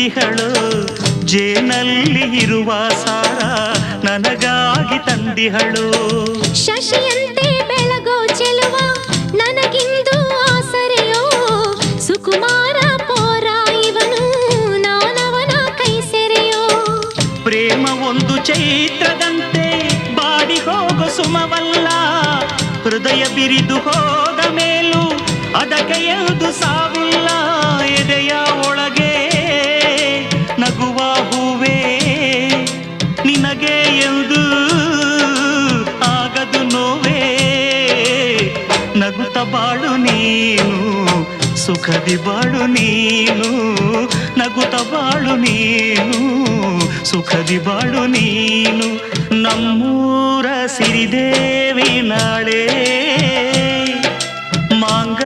ತಂದಿಹಳು ಜೇನಲ್ಲಿ ಇರುವ ಸಾರ ನನಗಾಗಿ ತಂದಿಹಳು. ಶಶಿಯಂತೆ ಬೆಳಗೋ ಚೆಲುವ ನನಗಿಂದು ಆಸರೆಯೋ ಸುಕುಮಾರ ಪೋರ ಇವನು ನಾನವನ ಕೈ ಸೆರೆಯೋ. ಪ್ರೇಮ ಒಂದು ಚೈತ್ರದಂತೆ ಬಾಡಿ ಹೋಗೋ ಸುಮವಲ್ಲ, ಹೃದಯ ಬಿರಿದು ಹೋದ ಮೇಲೂ ಅದಕ್ಕೆ ಎಲ್ದು ಸಾವಿಲ್ಲ. ಎದೆಯ ಒಳಗೆ ನಗುವ ಹೂವೇ ನಿನಗೆ ಎಂದು ಆಗದು ನೋವೇ. ನಗುತ್ತ ಬಾಳು ನೀನು ಸುಖದಿ ಬಾಳು ನೀನು, ನಗುತ್ತ ಬಾಳು ನೀನು ಸುಖದಿ ಬಾಳು ನೀನು. ನಮ್ಮೂರ ಸಿರಿದೇವಿ ನಾಳೆ